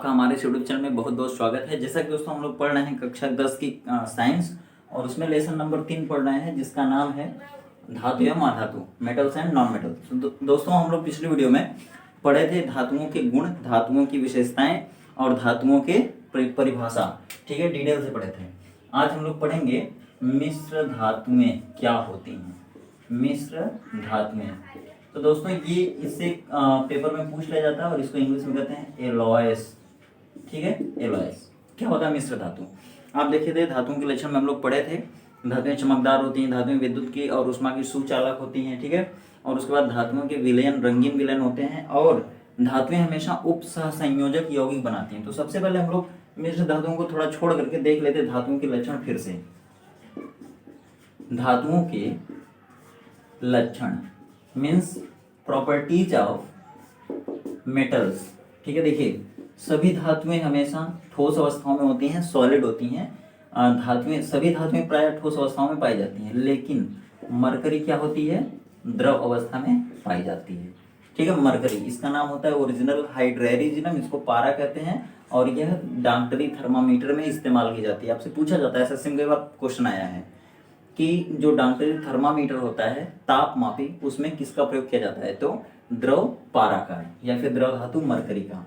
आपका हमारे YouTube channel में बहुत बहुत स्वागत है। जैसा कि दोस्तों हम लोग पढ़ रहे हैं कक्षा 10 की साइंस, और उसमें लेसन नंबर 3 पढ़ रहे हैं जिसका नाम है धातु एवं अधातु, मेटल्स एंड नॉन मेटल। दोस्तों हम लोग पिछली वीडियो में पढ़े थे धातुओं के गुण, धातुओं की विशेषताएं और धातुओं के परिभाषा, ठीक है, डिटेल से पढ़े थे। आज हम लोग पढ़ेंगे मिश्र धातुएं क्या होती हैं। मिश्र धातुएं, तो दोस्तों ये इससे पेपर में पूछ लिया जाता है और इसको इंग्लिश में कहते हैं एलॉयस, ठीक है। एलॉयस क्या होता है मिश्र धातु। आप देखे थे धातुओं के लक्षण में हम लोग पढ़े थे। धातुएं चमकदार होती हैं, धातुएं विद्युत की और उष्मा की सुचालक होती हैं, ठीक है। और उसके बाद धातुओं के विलयन रंगीन विलयन होते हैं, और धातुएं हमेशा उप सहसंयोजक यौगिक बनाती हैं। तो सबसे पहले हम लोग मिश्र धातुओं को थोड़ा छोड़ करके देख लेते धातुओं के लक्षण फिर से। धातुओं के लक्षण मीन्स प्रॉपर्टीज ऑफ मेटल्स, ठीक है। देखिए सभी धातुएं हमेशा ठोस अवस्थाओं में होती हैं, सॉलिड होती हैं। धातुएं, सभी धातुएं प्रायः ठोस अवस्थाओं में पाई जाती हैं, लेकिन मरकरी क्या होती है, द्रव अवस्था में पाई जाती है, ठीक है। मरकरी, इसका नाम होता है ओरिजिनल हाइड्रेरिजिनम, इसको पारा कहते हैं, और यह डाक्टरी थर्मामीटर में इस्तेमाल की जाती है। आपसे पूछा जाता है, ऐसा कई बार क्वेश्चन आया है कि जो डाक्टरी थर्मामीटर होता है तापमापी, उसमें किसका प्रयोग किया जाता है, तो द्रव पारा का या फिर द्रव धातु मरकरी का।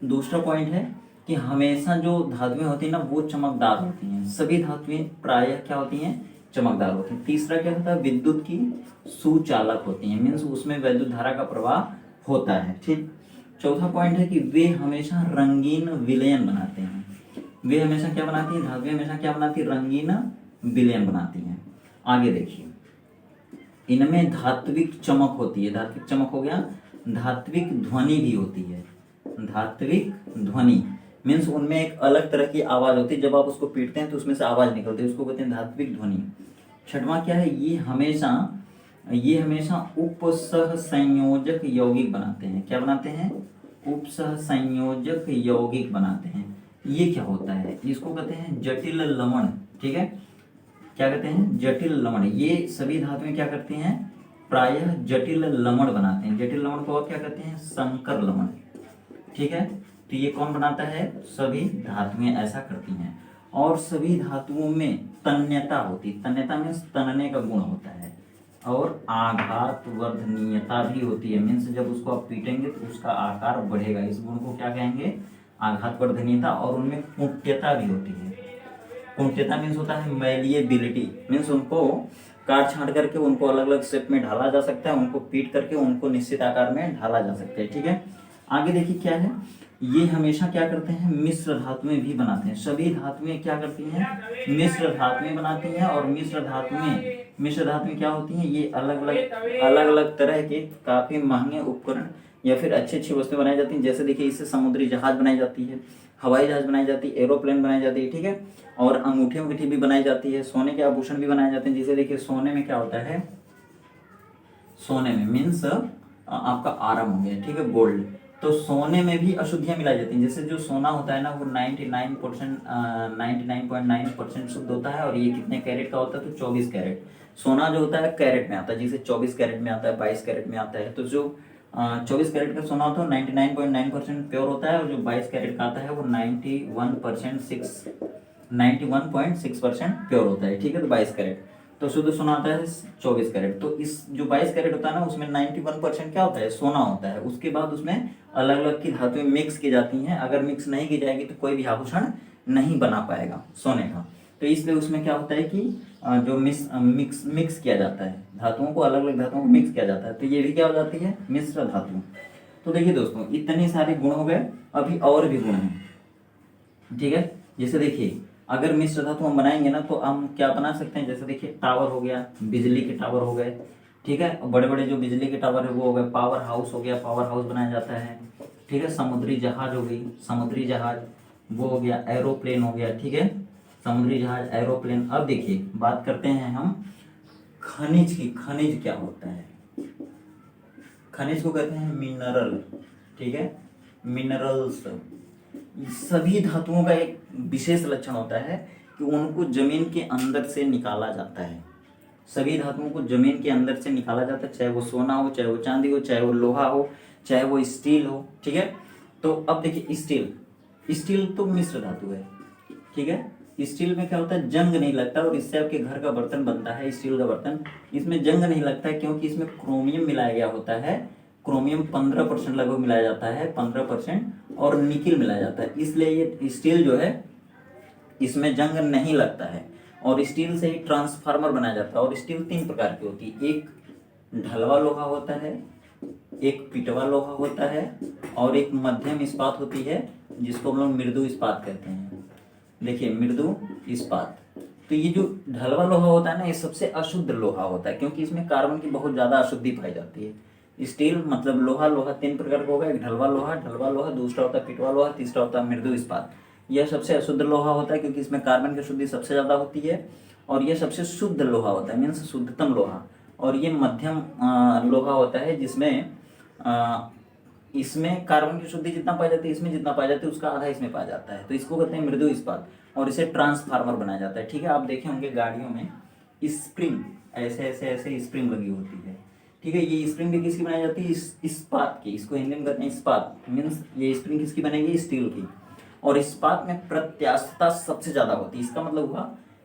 दूसरा पॉइंट है कि हमेशा जो धातुएं होती हैं ना वो चमकदार होती हैं, सभी धातुएं प्रायः क्या होती हैं, चमकदार होती हैं। तीसरा क्या होता है, विद्युत की सुचालक होती हैं, मीन्स उसमें विद्युत धारा का प्रवाह होता है, ठीक। चौथा पॉइंट है कि वे हमेशा रंगीन विलयन बनाते हैं। वे हमेशा क्या बनाती है, धातुएं हमेशा क्या बनाती है, रंगीन विलयन बनाती हैं। आगे देखिए, इनमें धात्विक चमक होती है। धात्विक चमक हो गया, धात्विक ध्वनि भी होती है। धात्विक ध्वनि मीन्स उनमें एक अलग तरह की आवाज होती है, जब आप उसको पीटते हैं तो उसमें से आवाज निकलती है, उसको कहते हैं धात्विक ध्वनि। छठवां क्या है, ये हमेशा उपसह संयोजक यौगिक बनाते हैं। क्या बनाते हैं, उपसह संयोजक यौगिक बनाते हैं। ये क्या होता है, इसको कहते हैं जटिल लवण, ठीक है। क्या कहते हैं, जटिल लवण। ये सभी धातुएं क्या करती हैं, प्रायः जटिल लवण बनाते हैं। जटिल लवण को क्या कहते हैं, संकर लवण, ठीक है। तो ये कौन बनाता है, सभी धातुएं ऐसा करती हैं। और सभी धातुओं में तन्यता होती है। तन्यता मीन्स तनने का गुण होता है, और आघात वर्धनीयता भी होती है, मीन्स जब उसको आप पीटेंगे तो उसका आकार बढ़ेगा। इस गुण को क्या कहेंगे, आघात वर्धनीयता। और उनमें कुंठ्यता भी होती है। कुंठ्यता मीन्स होता है मैलिएबिलिटी, मीन्स उनको काट छांट करके उनको अलग अलग शेप में ढाला जा सकता है, उनको पीट करके उनको निश्चित आकार में ढाला जा सकता है, ठीक है। आगे देखिए क्या है, ये हमेशा क्या करते हैं, मिश्र धातुएं भी बनाते हैं। सभी धातुएं क्या करती हैं, मिश्र धातुएं बनाती हैं। और मिश्र धातुएं क्या होती हैं, ये अलग अलग तरह के काफी महंगे उपकरण या फिर अच्छी अच्छी वस्तुएं बनाई जाती हैं। जैसे देखिए इससे समुद्री जहाज बनाई जाती है, हवाई जहाज बनाई जाती है, एरोप्लेन बनाई जाती है, ठीक है। और अंगूठी भी बनाई जाती है, सोने के आभूषण भी बनाए जाते हैं। जैसे देखिए सोने में क्या होता है, सोने में मीन्स आपका आराम हो गया, ठीक है, गोल्ड। तो सोने में भी अशुद्धियां मिलाई जाती हैं। जैसे जो सोना होता है ना वो 99.9% शुद्ध होता है, और ये कितने कैरेट का होता है, तो 24 कैरेट। सोना जो होता है कैरेट में आता है, जिसे 24 कैरेट में आता है, 22 कैरेट में आता है। तो जो 24 कैरेट का सोना होता है 99.9% प्योर होता है, और जो 22 कैरेट का आता है वो 91.6% प्योर होता है, ठीक है। तो 22 कैरेट तो शुद्ध सोना आता है 24 कैरेट। तो इस जो 22 कैरेट होता है ना उसमें 91% क्या होता है, सोना होता है। उसके बाद उसमें अलग अलग की धातुएं मिक्स की जाती हैं। अगर मिक्स नहीं की जाएगी तो कोई भी आभूषण नहीं बना पाएगा सोने का। तो इसलिए उसमें क्या होता है कि जो मिक्स किया जाता है, धातुओं को अलग अलग धातुओं को मिक्स किया जाता है, तो ये भी क्या हो जाती है, मिश्र धातु। तो देखिए दोस्तों इतने सारे गुण हो गए, अभी और भी गुण हैं, ठीक है। जैसे देखिए अगर मिश्र धातु हम बनाएंगे ना तो हम क्या बना सकते हैं, जैसे देखिए टावर हो गया, बिजली के टावर हो गए, ठीक है। बड़े बड़े जो बिजली के टावर है वो हो गए, पावर हाउस हो गया, पावर हाउस बनाया जाता है, ठीक है। समुद्री जहाज हो गई, समुद्री जहाज वो हो गया, एरोप्लेन हो गया, ठीक है। समुद्री जहाज, एरोप्लेन। अब देखिए बात करते हैं हम खनिज की। खनिज क्या होता है, खनिज को कहते हैं मिनरल, ठीक है, मिनरल्स। सभी धातुओं का एक विशेष लक्षण होता है कि उनको जमीन के अंदर से निकाला जाता है। सभी धातुओं को जमीन के अंदर से निकाला जाता है, चाहे वो सोना हो, चाहे वो चांदी हो, चाहे वो लोहा हो, चाहे वो स्टील हो, ठीक है। तो अब देखिए स्टील तो मिश्र धातु है, ठीक है। स्टील में क्या होता है, जंग नहीं लगता और इससे आपके घर का बर्तन बनता है, स्टील का बर्तन। इसमें जंग नहीं लगता है क्योंकि इसमें क्रोमियम मिलाया गया होता है। क्रोमियम 15% लगभग मिलाया जाता है, 15%, और निकिल मिलाया जाता है, इसलिए ये स्टील जो है इसमें जंग नहीं लगता है। और स्टील से ही ट्रांसफार्मर बनाया जाता है। और स्टील 3 प्रकार की होती है, एक ढलवा लोहा होता है, एक पिटवा लोहा होता है, और एक मध्यम इस्पात होती है जिसको हम लोग मृदु इस्पात कहते हैं। देखिए मृदु इस्पात, तो ये जो ढलवा लोहा होता है ना, ये सबसे अशुद्ध लोहा होता है क्योंकि इसमें कार्बन की बहुत ज्यादा अशुद्धि पाई जाती है। स्टील मतलब लोहा, लोहा 3 प्रकार का होगा, एक ढलवा लोहा, दूसरा होता है पिटवा लोहा, तीसरा होता है मृदु इस्पात। यह सबसे अशुद्ध लोहा होता है क्योंकि इसमें कार्बन की शुद्धि सबसे ज्यादा होती है। और यह सबसे शुद्ध लोहा होता है, मीन्स शुद्धतम लोहा। और ये मध्यम लोहा होता है जिसमें इसमें कार्बन की शुद्धि जितना पाई जाती है, इसमें जितना पाई जाती है उसका आधा इसमें पाया जाता है, तो इसको कहते हैं मृदु इस्पात। और इसे ट्रांसफार्मर बनाया जाता है, ठीक है। आप देखे होंगे गाड़ियों में स्प्रिंग ऐसे ऐसे ऐसे स्प्रिंग लगी होती है, ठीक है। ये स्प्रिंग भी किसकी बनाई जाती है, इस्पात की। इसको हिंदी में कहते हैं इस्पात, मीन्स ये स्प्रिंग किसकी बनेगी, स्टील की। और इस्पात में प्रत्यास्थता सबसे ज्यादा होती है। इसका मतलब हुआ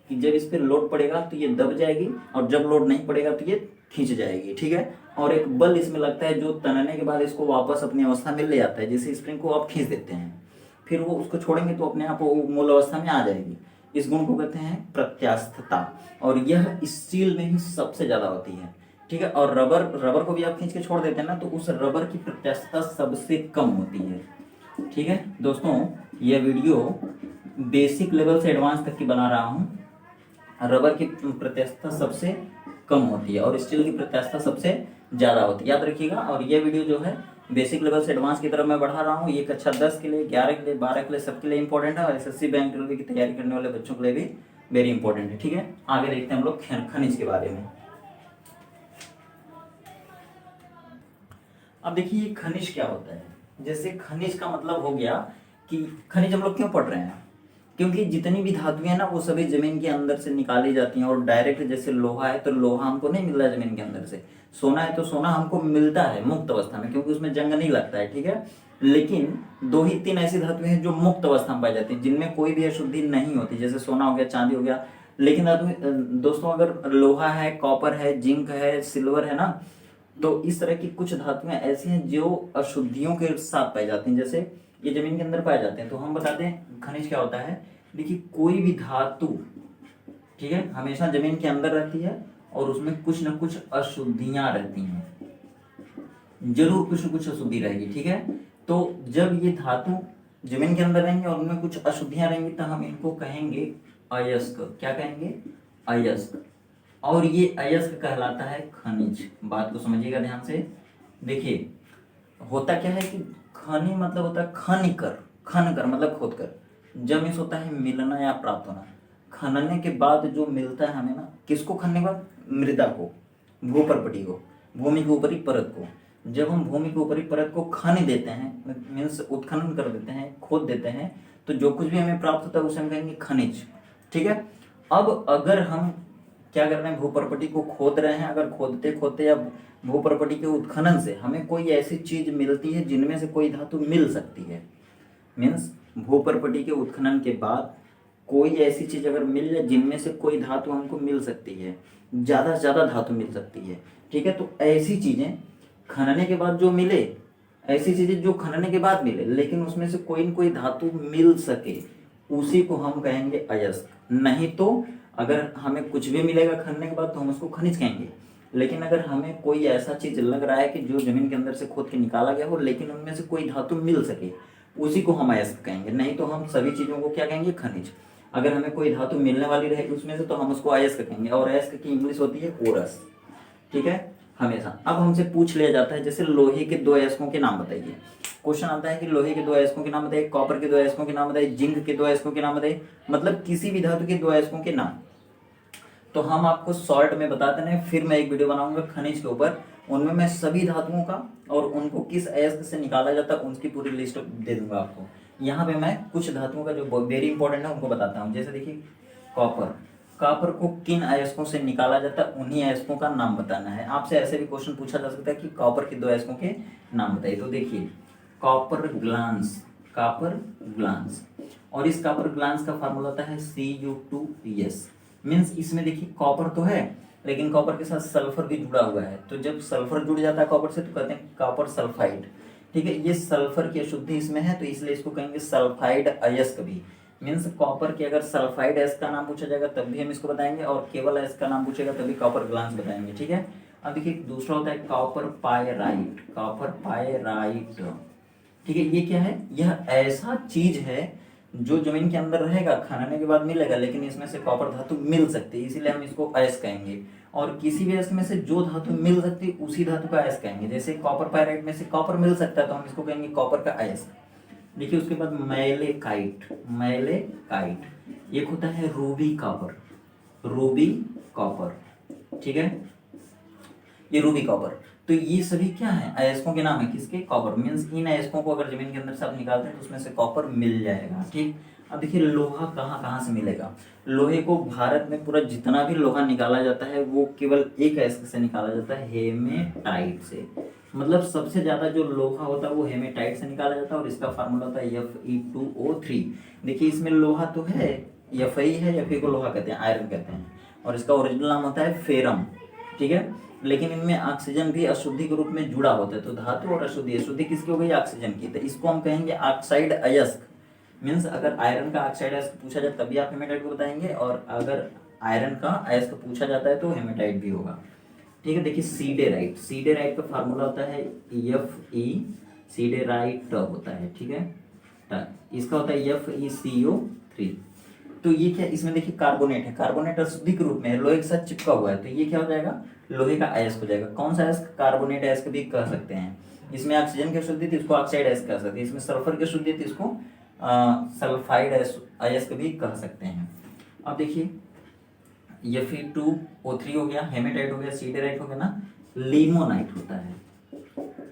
कि जब इस पर लोड पड़ेगा तो ये दब जाएगी, और जब लोड नहीं पड़ेगा तो ये खींच जाएगी, ठीक है। और एक बल इसमें लगता है जो तनने के बाद इसको वापस अपनी अवस्था में ले आता है। जैसे स्प्रिंग को आप खींच देते हैं, फिर वो उसको छोड़ेंगे तो अपने आप वो मूल अवस्था में आ जाएगी। इस गुण को कहते हैं प्रत्यास्थता, और यह स्टील में ही सबसे ज्यादा होती है, ठीक है। और रबर को भी आप खींच के छोड़ देते हैं ना, तो उस रबर की प्रत्यास्थता सबसे कम होती है, ठीक है। दोस्तों यह वीडियो बेसिक लेवल से एडवांस तक की बना रहा हूँ। रबर की प्रत्यास्थता सबसे कम होती है और स्टील की प्रत्यास्थता सबसे ज्यादा होती है, याद रखिएगा। और ये वीडियो जो है बेसिक लेवल से एडवांस की तरफ मैं बढ़ा रहा हूँ। ये कक्षा 10 के लिए, 11 के लिए, 12 के लिए, सबके लिए इंपॉर्टेंट है। और एसएससी बैंक रेलवे की तैयारी करने वाले बच्चों के लिए भी वेरी इंपॉर्टेंट है, ठीक है। आगे देखते हैं हम लोग खनिज के बारे में। अब देखिए खनिज क्या होता है। जैसे खनिज का मतलब हो गया कि खनिज हम लोग क्यों पढ़ रहे हैं, क्योंकि जितनी भी धातुएं हैं ना वो सभी जमीन के अंदर से निकाली जाती हैं। और डायरेक्ट जैसे लोहा है तो लोहा हमको नहीं मिल रहा है जमीन के अंदर से, सोना है तो सोना हमको मिलता है मुक्त अवस्था में क्योंकि उसमें जंग नहीं लगता है, ठीक है। लेकिन 2 ही 3 ऐसी धातुएं हैं जो मुक्त अवस्था में पाई जाती है, जिनमें कोई भी अशुद्धि नहीं होती, जैसे सोना हो गया, चांदी हो गया। लेकिन दोस्तों अगर लोहा है, कॉपर है, जिंक है, सिल्वर है ना, तो इस तरह की कुछ धातुएं ऐसी हैं जो अशुद्धियों के साथ पाई जाती हैं, जैसे ये जमीन के अंदर पाए जाते हैं। तो हम बताते हैं खनिज क्या होता है। देखिए कोई भी धातु, ठीक है, हमेशा जमीन के अंदर रहती है और उसमें कुछ न कुछ अशुद्धियां रहती हैं, जरूर कुछ न कुछ अशुद्धि रहेगी, ठीक है। तो जब ये धातु जमीन के अंदर रहेंगे और उनमें कुछ अशुद्धियां रहेंगी तो हम इनको कहेंगे अयस्क। क्या कहेंगे, अयस्क। और ये अयस्क कहलाता है खनिज। बात को समझिएगा ध्यान से। देखिए होता क्या है कि खनि मतलब होता है खन कर मतलब खोद कर। जब इस होता है मिलना या प्राप्त होना। खनने के बाद जो मिलता है हमें ना, किसको खनने के बाद, मृदा को, भूपर्पटी को, भूमि के ऊपरी परत को। जब हम भूमि के ऊपरी परत को खन देते हैं, मीन्स उत्खनन कर देते हैं, खोद देते हैं, तो जो कुछ भी हमें प्राप्त होता है उसे हम कहेंगे खनिज, ठीक है। अब अगर हम क्या कर रहे हैं, भूपर्पटी को खोद रहे हैं, अगर खोदते खोदते या भूपर्पटी के उत्खनन से हमें कोई ऐसी चीज मिलती है जिनमें से कोई धातु मिल सकती है, मीन्स भूपर्पटी के उत्खनन के बाद कोई ऐसी चीज अगर मिल जाए जिनमें से कोई धातु हमको मिल सकती है, ज्यादा से ज्यादा धातु मिल सकती है, ठीक है। तो ऐसी चीजें खनने के बाद जो मिले, ऐसी चीजें जो खनने के बाद मिले लेकिन उसमें से कोई न कोई धातु मिल सके, उसी को हम कहेंगे अयस्क। नहीं तो अगर हमें कुछ भी मिलेगा खनने के बाद तो हम उसको खनिज कहेंगे। लेकिन अगर हमें कोई ऐसा चीज लग रहा है कि जो जमीन के अंदर से खोद के निकाला गया हो लेकिन उनमें से कोई धातु मिल सके, उसी को हम अयस्क कहेंगे। नहीं तो हम सभी चीजों को क्या कहेंगे, खनिज। अगर हमें कोई धातु मिलने वाली रहेगी उसमें से तो हम उसको अयस्क कहेंगे। और अयस्क की इंग्लिश होती है ओरस, ठीक है, हमेशा। अब हमसे पूछ लिया जाता है जैसे लोहे के 2 अयस्कों के नाम बताइए। क्वेश्चन आता है कि लोहे के 2 अयस्कों के नाम बताइए, कॉपर के 2 अयस्कों के नाम बताइए, जिंक के 2 अयस्कों के नाम बताइए, मतलब किसी भी धातु के 2 अयस्कों के नाम। तो हम आपको शॉर्ट में बता दें, फिर मैं एक वीडियो बनाऊंगा खनिज के ऊपर, उनमें मैं सभी धातुओं का और उनको किस अयस्क से निकाला जाता है उनकी पूरी लिस्ट दे दूंगा आपको। यहाँ पे मैं कुछ धातुओं का जो वेरी इंपॉर्टेंट है उनको बताता हूँ। जैसे देखिए कॉपर को किन अयस्कों से निकाला जाता है, उन्हीं अयस्कों का नाम बताना है। आपसे ऐसे भी क्वेश्चन पूछा जा सकता है कि कॉपर के 2 अयस्कों के नाम बताइए। तो देखिए कॉपर कॉपर ग्लांस। और इस कॉपर ग्लांस का फार्मूला होता है Cu2S। मीन्स इसमें देखिए कॉपर तो है, लेकिन कॉपर के साथ सल्फर भी जुड़ा हुआ है, तो जब सल्फर जुड़ जाता है कॉपर से तो कहते हैं कॉपर सल्फाइड। ठीक है, ये सल्फर की अशुद्धि इसमें है, तो इसलिए इसको कहेंगे सल्फाइड अयस्क भी। मीन्स कॉपर के अगर सल्फाइड अयस्क का नाम पूछा जाएगा तब भी हम इसको बताएंगे, और केवल अयस्क का नाम पूछेगा तभी कॉपर ग्लांस बताएंगे। ठीक है, अब देखिए दूसरा होता है कॉपर पायराइट। कॉपर पायराइट, ठीक है, ये क्या है? यह ऐसा चीज है जो जमीन के अंदर रहेगा, खनने के बाद मिलेगा, लेकिन इसमें से कॉपर धातु मिल सकती है, इसीलिए हम इसको अयस्क कहेंगे। और किसी भी अयस्क में से जो धातु मिल सकती है उसी धातु का अयस्क कहेंगे। जैसे कॉपर पायराइट में से कॉपर मिल सकता है तो हम इसको कहेंगे कॉपर का अयस्क। देखिए उसके बाद मैलेकाइट। मैलेकाइट एक होता है रूबी कॉपर। रूबी कॉपर, ठीक है, ये रूबी कॉपर। तो ये सभी क्या है? अयस्कों के नाम है, किसके? कॉपर। मीन्स इन अयस्कों को अगर जमीन के अंदर से आप निकालते हैं तो उसमें से कॉपर मिल जाएगा। ठीक, अब देखिए लोहा कहाँ कहाँ से मिलेगा। लोहे को भारत में पूरा जितना भी लोहा निकाला जाता है वो केवल एक अयस्क से निकाला जाता है, हेमेटाइट से। मतलब सबसे ज्यादा जो लोहा होता है वो हेमेटाइट से निकाला जाता है, और इसका फार्मूला होता है Fe2O3। देखिए इसमें लोहा तो है, Fe है, Fe को लोहा कहते हैं, आयरन कहते हैं, और इसका ओरिजिनल नाम होता है फेरम। ठीक है, लेकिन इनमें ऑक्सीजन भी अशुद्धि के रूप में जुड़ा होता है। तो धातु और अशुद्धि, अशुद्धि किसकी हो गई? ऑक्सीजन की, तो इसको हम कहेंगे ऑक्साइड अयस्क। मीन्स अगर आयरन का ऑक्साइड अयस्क पूछा जाए तभी आप हेमेटाइट को बताएंगे, और अगर आयरन का अयस्क पूछा जाता है तो हेमेटाइट भी होगा। ठीक है, देखिए सीडेराइट। सीडेराइट का फार्मूला होता है Fe, सीडेराइट होता है, ठीक है, इसका होता है FeCO3। तो ये क्या? इसमें देखिए कार्बोनेट है, कार्बोनेट अशुद्धि के रूप में है, लोहे के साथ चिपका हुआ है, तो ये क्या हो जाएगा? लोहे का अयस्क हो जाएगा। कौन सा अयस्क? कार्बोनेट अयस्क भी कह सकते हैं। इसमें ऑक्सीजन की अशुद्धि थी, इसको ऑक्साइड अयस्क कह सकते हैं। इसमें सल्फर की अशुद्धि थी, इसको सल्फाइड अयस्क भी कह सकते हैं। अब देखिए Fe2O3 हो गया, हेमेटाइट हो गया, सीडेराइट हो गया ना, लिमोनाइट होता है,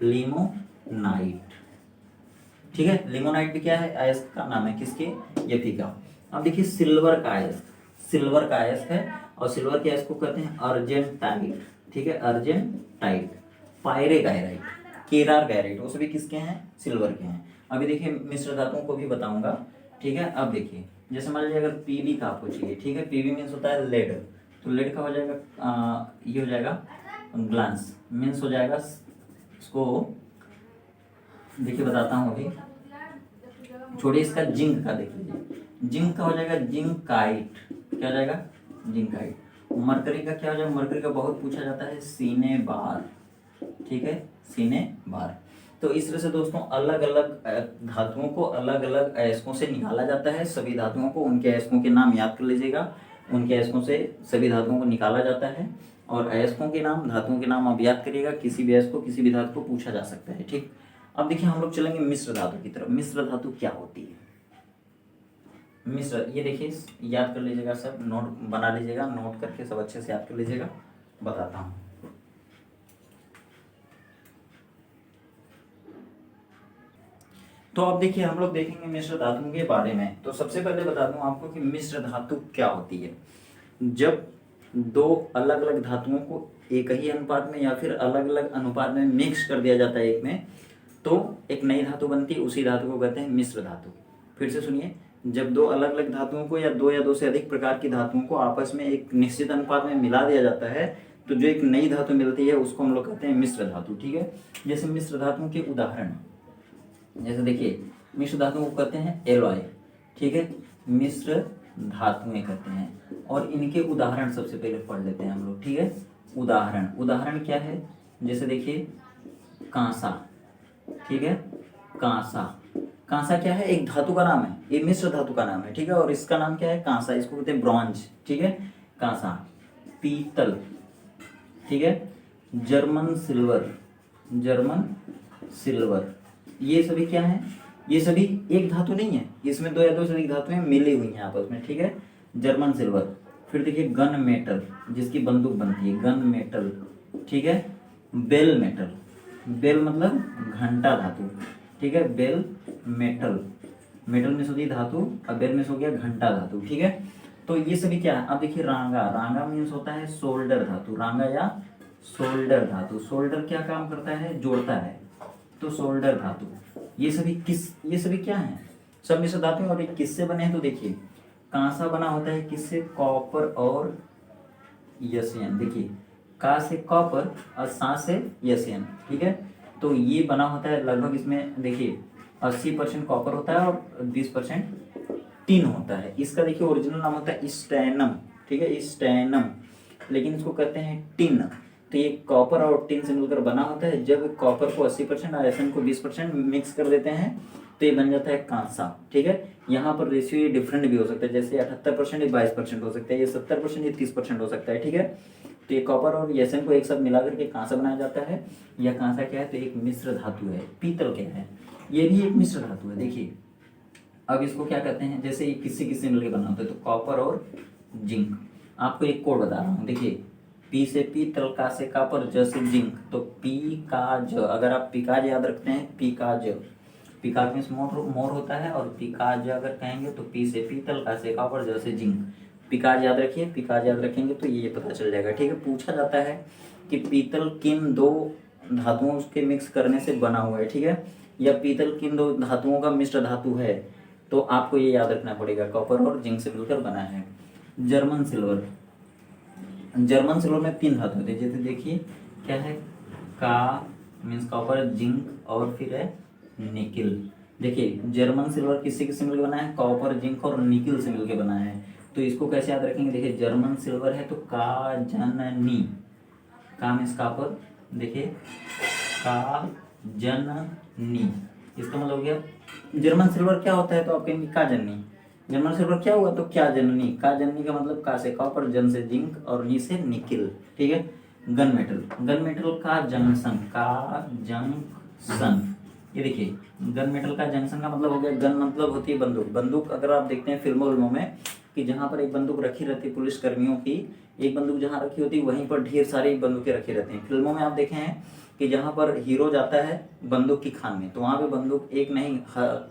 लिमोनाइट। ठीक है, लिमोनाइट भी क्या है? अयस्क का नाम है, किसके? Fe का। अब देखिए सिल्वर का अयस्क। सिल्वर का अयस्क है, और सिल्वर के अयस्क को कहते हैं अर्जेंटाइट। ठीक है, अर्जेंटाइट। पायरेगायराइट, केरार गायराइट, वो सभी किसके हैं? सिल्वर के हैं। अभी देखिए मिश्र धातुओं को भी बताऊंगा। ठीक है, अब देखिए जैसे मान लीजिए अगर पीबी का आपको चाहिए, ठीक है, पीबी मीन्स होता है लेड, तो लेड का हो जाएगा ये हो जाएगा ग्लांस, मीन्स हो जाएगा, इसको देखिए बताता हूँ अभी, छोड़िए इसका जिंक का देख लीजिए, जिंक का हो जाएगा जिंकाइट। क्या हो जाएगा? जिंकाइट। मरकरी का क्या हो जाएगा? मरकरी का बहुत पूछा जाता है, सिनेबार। ठीक है, सिनेबार। तो इस तरह से दोस्तों अलग अलग धातुओं को अलग अलग अयस्कों से निकाला जाता है। सभी धातुओं को उनके अयस्कों के नाम याद कर लीजिएगा, उनके अयस्कों से सभी धातुओं को निकाला जाता है, और अयस्कों के नाम, धातुओं के नाम आप याद करिएगा, किसी भी अयस्क को किसी भी धातु को पूछा जा सकता है। ठीक, अब देखिए हम लोग चलेंगे मिश्र धातु की तरफ। मिश्र धातु क्या होती है? मिश्र, ये देखिए याद कर लीजिएगा, सब नोट बना लीजिएगा, नोट करके सब अच्छे से याद कर लीजिएगा, बताता हूँ। तो अब देखिए हम लोग देखेंगे मिश्र धातु के बारे में। तो सबसे पहले बता दूं आपको कि मिश्र धातु क्या होती है। जब दो अलग अलग धातुओं को एक ही अनुपात में या फिर अलग अलग अनुपात में मिक्स कर दिया जाता है एक में, तो एक नई धातु बनती है, उसी धातु को कहते हैं मिश्र धातु। फिर से सुनिए, जब दो अलग अलग धातुओं को या दो से अधिक प्रकार की धातुओं को आपस में एक निश्चित अनुपात में मिला दिया जाता है, तो जो एक नई धातु मिलती है उसको हम लोग कहते हैं मिश्र धातु। ठीक है, जैसे मिश्र धातुओं के उदाहरण, जैसे देखिए मिश्र धातुओं को कहते हैं एलॉय। ठीक है, मिश्र धातुएं कहते हैं, और इनके उदाहरण सबसे पहले पढ़ लेते हैं हम लोग। ठीक है, उदाहरण, उदाहरण क्या है? जैसे देखिए कांसा। ठीक है, कांसा, कांसा क्या है? एक धातु का नाम है, ये मिश्र धातु का नाम है। ठीक है, और इसका नाम क्या है? कांसा, इसको कहते हैं ब्रॉन्ज। ठीक है, कांसा। पीतल, ठीक है, जर्मन सिल्वर, जर्मन सिल्वर, ये सभी क्या है? ये सभी एक धातु नहीं है, इसमें दो या दो से अधिक धातुएं मिली हुई हैं आपस में। ठीक है, जर्मन सिल्वर। फिर देखिए गन मेटल, जिसकी बंदूक बनती है, गन मेटल। ठीक है, बेल मेटल, बेल मतलब घंटा धातु। ठीक है, बेल मेटल, मेटल में से होती है धातु, और बेल में से हो गया घंटा धातु। ठीक है, तो ये सभी क्या है? अब देखिए रांगा, रांगा मीन्स होता है शोल्डर धातु, रांगा या शोल्डर धातु। शोल्डर क्या काम करता है? जोड़ता है, तो शोल्डर धातु। ये सभी क्या है, सब मिश्र धातु हैं। और ये किससे बने हैं तो देखिए, कांसा बना होता है किससे, कॉपर और यसियन। देखिए का से कॉपर और सा से यसियन, ठीक है। तो ये बना होता है लगभग, इसमें देखिए 80% कॉपर होता है और 20% टिन होता है। इसका देखिए ओरिजिनल नाम होता है स्टैनम, ठीक है, स्टैनम, लेकिन इसको कहते हैं टिन। तो ये कॉपर और टिन से मिलकर बना होता है। जब कॉपर को 80% और एसएन को 20% मिक्स कर देते हैं तो ये बन जाता है कांसा, ठीक है। यहाँ पर रेशियो ये डिफरेंट भी हो सकता है, जैसे 78% ये 22% हो सकता है, ये 70% ये 30% हो सकता है, ठीक है। तो ये कॉपर और एसएन को एक साथ मिला करके कांसा बनाया जाता है। यह कांसा क्या है तो एक मिश्र धातु है। पीतल क्या है, ये भी एक मिश्र धातु है। देखिए अब इसको क्या कहते हैं, जैसे ये किससे किससे मिलकर बना होता है तो कॉपर और जिंक। आपको एक कोड बता रहा हूँ, देखिए पी से पीतल, का से कॉपर, ज से जिंक। तो पी का ज, अगर आप पिकाज याद रखते हैं, पी का ज, पिकाज मीन्स मोर होता है, और पिकाज अगर कहेंगे तो पी से पीतल, का से कॉपर, ज से जिंक। पिकाज याद रखिए, पिकाज याद रखेंगे तो ये पता चल जाएगा, ठीक है। पूछा जाता है कि पीतल किन दो धातुओं के मिक्स करने से बना हुआ है, ठीक है, या पीतल किन दो धातुओं का मिश्र धातु है, तो आपको ये याद रखना पड़ेगा, कॉपर और जिंक से मिलकर बना है। जर्मन सिल्वर, जर्मन सिल्वर में 3 धातु होते हैं, जैसे देखिए क्या है, का मीन्स कॉपर, जिंक और फिर है निकिल। देखिए जर्मन सिल्वर किससे किससे मिलकर बना है, कॉपर, जिंक और निकिल से मिलकर बना है। तो इसको कैसे याद रखेंगे, देखिए जर्मन सिल्वर है तो का जननी, का मीन्स कॉपर, देखिए का जननी, इसका मतलब हो गया जर्मन सिल्वर क्या होता है तो आप कहेंगे का जननी। जर्मन सिल्वर क्या हुआ तो क्या जननी, का जननी का मतलब का से कॉपर, जन से जिंक और नी से निकिल, ठीक है। गन मेटल, गन मेटल का जंक्शन, का जंक्शन, ये देखिए गन मेटल का जंक्शन का मतलब हो गया, गन मतलब होती है बंदूक। बंदूक अगर आप देखते हैं फिल्मों में कि जहाँ पर एक बंदूक रखी रहती है पुलिस कर्मियों की, एक बंदूक जहाँ रखी होती है वहीं पर ढेर सारी बंदूकें रखी रहती हैं। फिल्मों में आप देखे हैं कि जहाँ पर हीरो जाता है बंदूक की खान में, तो वहाँ पे बंदूक एक नहीं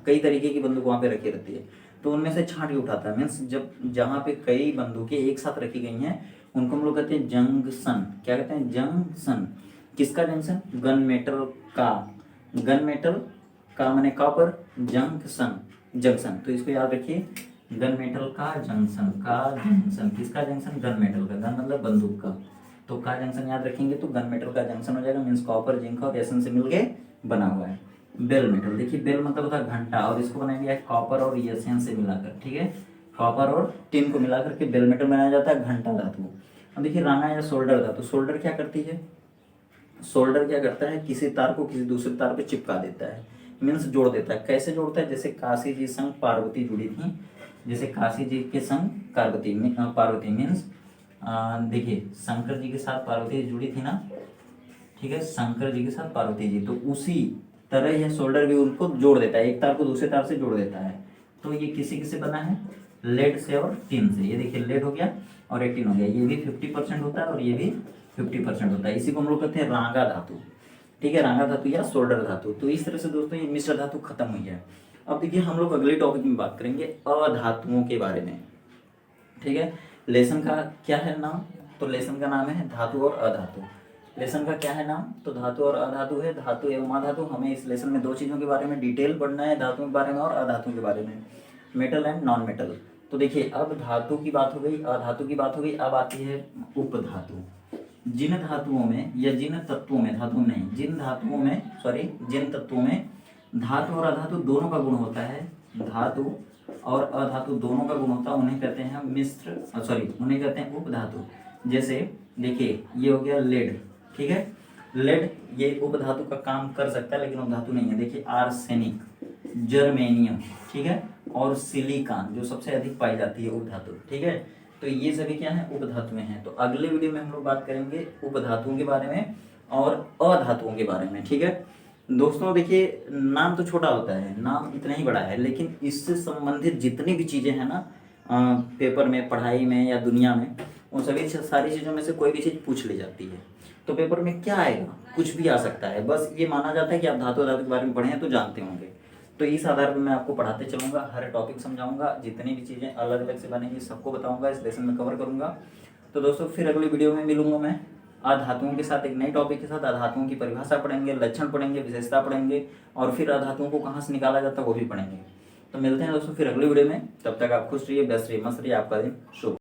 कई तरीके की बंदूक वहाँ पे रखी रहती है, तो उनमें से छांट के उठाता है। मीन्स जब जहाँ पे कई बंदूकें एक साथ रखी गई हैं उनको हम लोग कहते हैं जंक्शन। क्या कहते हैं, जंक्शन। किसका जंक्शन, गन मेटल का, गन मेटल का माने कॉपर, जंक्शन, जंक्शन। तो इसको याद रखिए, गन मेटल का जंक्शन, का जंक्शन, किसका जंक्शन, गन मेटल का, गन मतलब बंदूक का, तो का जंक्शन याद रखेंगे तो गन मेटल का जंक्शन हो जाएगा। मीन्स कॉपर, जिंक और एसन से मिलके बना हुआ है। बेल मेटल, देखिए बेल मतलब होता है घंटा, और इसको बनाया गया है कॉपर और एसन से मिलाकर, ठीक है। कॉपर और टिन को मिलाकर के बेल मेटल बनाया जाता है, घंटा धातु। अब देखिए रांगा या सोल्डर धातु, सोल्डर क्या करती है, सोल्डर क्या करता है, किसी तार को किसी दूसरे तार पे चिपका देता है, मीन्स जोड़ देता है। कैसे जोड़ता है, जैसे काशी जी संग पार्वती जुड़ी थी, जैसे काशी जी के संग पार्वती मीन्स देखिए शंकर जी के साथ पार्वती जी जुड़ी थी ना, ठीक है, शंकर जी के साथ पार्वती जी, तो उसी तरह यह शोल्डर भी उनको जोड़ देता है, एक तार को दूसरे तार से जोड़ देता है। तो ये किसी किसी बना है, लेड से और टिन से। ये देखिए लेड हो गया और एक टिन हो गया, ये भी 50% होता है और ये भी 50% होता है। इसी को हम लोग कहते हैं रांगा धातु, ठीक है, रांगा धातु या शोल्डर धातु। तो इस तरह से दोस्तों ये मिश्र धातु खत्म हुई है। अब देखिए हम लोग अगले टॉपिक में बात करेंगे अधातुओं के बारे में, ठीक है। लेसन का क्या है नाम, तो लेसन का नाम है धातु और अधातु। लेसन का क्या है नाम, तो धातु और अधातु है, धातु एवं अधातु। हमें इस लेसन में 2 चीज़ों के बारे में डिटेल पढ़ना है, धातुओं के बारे में और अधातुओं के बारे में, मेटल एंड नॉन मेटल। तो देखिए अब धातु की बात हो गई, अधातु की बात हो गई, अब आती है उपधातु। जिन धातुओं में या जिन तत्वों में, धातु नहीं, जिन धातुओं में जिन तत्वों में धातु और अधातु दोनों का गुण होता है, धातु और अधातु दोनों का गुण होता है, उन्हें कहते हैं उन्हें कहते हैं उपधातु। जैसे देखिए ये हो गया लेड, ठीक है, लेड ये उपधातु का काम कर सकता है लेकिन उपधातु नहीं है। देखिए आर्सेनिक, जर्मेनियम, ठीक है, और सिलिकॉन जो सबसे अधिक पाई जाती है उपधातु, ठीक है। तो ये सभी क्या है, उपधातुएं हैं। तो अगले वीडियो में हम लोग बात करेंगे उपधातुओं के बारे में और अधातुओं के बारे में, ठीक है। दोस्तों देखिए नाम तो छोटा होता है, नाम इतना ही बड़ा है, लेकिन इससे संबंधित जितनी भी चीज़ें हैं ना पेपर में, पढ़ाई में या दुनिया में, उन सभी सारी चीज़ों में से कोई भी चीज़ पूछ ली जाती है। तो पेपर में क्या आएगा, कुछ भी आ सकता है, बस ये माना जाता है कि आप धातु के बारे में पढ़े हैं तो जानते होंगे। तो इस आधार पर मैं आपको पढ़ाते चलूँगा, हर टॉपिक समझाऊंगा, जितनी भी चीज़ें अलग अलग से बनेंगी सबको बताऊँगा, इस लेसन में कवर करूँगा। तो दोस्तों फिर अगली वीडियो में मिलूँगा मैं अधातुओं के साथ एक नए टॉपिक के साथ अधातुओं की परिभाषा पढ़ेंगे, लक्षण पढ़ेंगे, विशेषता पढ़ेंगे और फिर अधातुओं को कहाँ से निकाला जाता है वो भी पढ़ेंगे। तो मिलते हैं दोस्तों फिर अगले वीडियो में, तब तक आप खुश रहिए, व्यस्त रहिए, मस्त रहिए, आपका दिन शुभ।